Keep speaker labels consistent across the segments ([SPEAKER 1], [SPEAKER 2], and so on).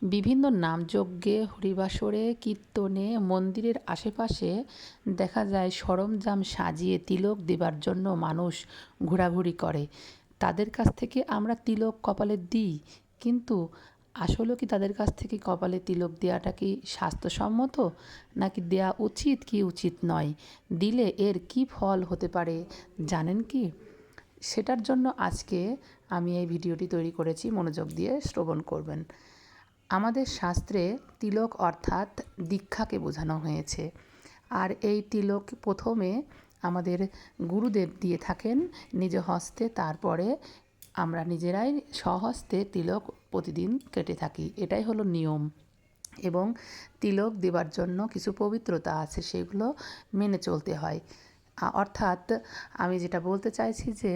[SPEAKER 1] বিভিন্ন নামযজ্ঞে, হরিবাসরে, কীর্তনে মন্দিরের আশেপাশে দেখা যায় সরঞ্জাম সাজিয়ে তিলক দেবার জন্য মানুষ ঘোরাঘুরি করে। তাদের কাছ থেকে আমরা তিলক কপালে দিই, কিন্তু আসলেও কি তাদের কাছ থেকে কপালে তিলক দেওয়াটা কি স্বাস্থ্যসম্মত, নাকি দেওয়া উচিত কি উচিত নয়, দিলে এর কি ফল হতে পারে জানেন কি? সেটার জন্য আজকে আমি এই ভিডিওটি তৈরি করেছি, মনোযোগ দিয়ে শ্রবণ করবেন। আমাদের শাস্ত্রে তিলক অর্থাৎ দীক্ষাকে বোঝানো হয়েছে। আর এই তিলক প্রথমে আমাদের গুরুদেব দিয়ে থাকেন নিজ হস্তে, তারপরে আমরা নিজেরাই স্বহস্তে তিলক প্রতিদিন কেটে থাকি। এটাই হলো নিয়ম। এবং তিলক দেবার জন্য কিছু পবিত্রতা আছে, সেগুলো মেনে চলতে হয়। অর্থাৎ আমি যেটা বলতে চাইছি যে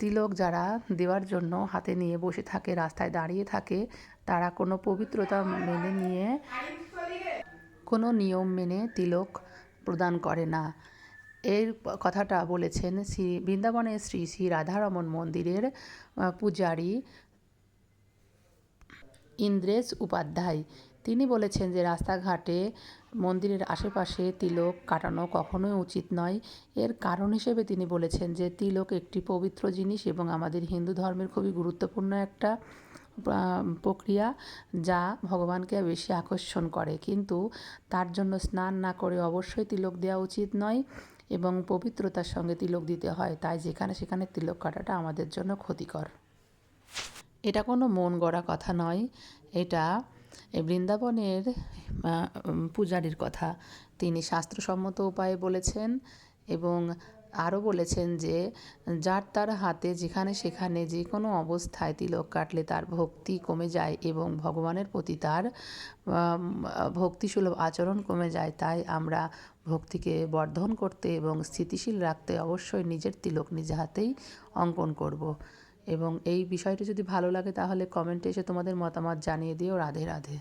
[SPEAKER 1] তিলক যারা দেওয়ার জন্য হাতে নিয়ে বসে থাকে, রাস্তায় দাঁড়িয়ে থাকে, তারা কোনো পবিত্রতা মেনে নিয়ে, কোনো নিয়ম মেনে তিলক প্রদান করে না। এর কথাটা বলেছেন শ্রী বৃন্দাবনের শ্রী শ্রী রাধারমণ মন্দিরের পূজারী ইন্দ্রেশ উপাধ্যায়। তিনি বলেছেন যে রাস্তাঘাটে, মন্দিরের আশেপাশে তিলক কাটানো কখনোই উচিত নয়। এর কারণ হিসেবে তিনি বলেছেন যে তিলক একটি পবিত্র জিনিস এবং আমাদের হিন্দু ধর্মের খুবই গুরুত্বপূর্ণ একটা প্রক্রিয়া, যা ভগবানকে বেশি আকর্ষণ করে। কিন্তু তার জন্য স্নান না করে অবশ্যই তিলক দেওয়া উচিত নয় এবং পবিত্রতার সঙ্গে তিলক দিতে হয়। তাই যেখানে সেখানে তিলক কাটাটা আমাদের জন্য ক্ষতিকর। এটা কোনো মন গড়া কথা নয়, এটা বৃন্দাবনের পূজারীর কথা। তিনি শাস্ত্রসম্মত উপায়ে বলেছেন এবং আরও বলেছেন যে যার তার হাতে যেখানে সেখানে যে কোনো অবস্থায় তিলক কাটলে তার ভক্তি কমে যায় এবং ভগবানের প্রতি তার ভক্তিসুলভ আচরণ কমে যায়। তাই আমরা ভক্তিকে বর্ধন করতে এবং স্থিতিশীল রাখতে অবশ্যই নিজের তিলক নিজে হাতেই অঙ্কন করব। এবং এই বিষয়টি যদি ভালো লাগে তাহলে কমেন্টে এসে তোমাদের মতামত জানিয়ে দিও। রাধে রাধে।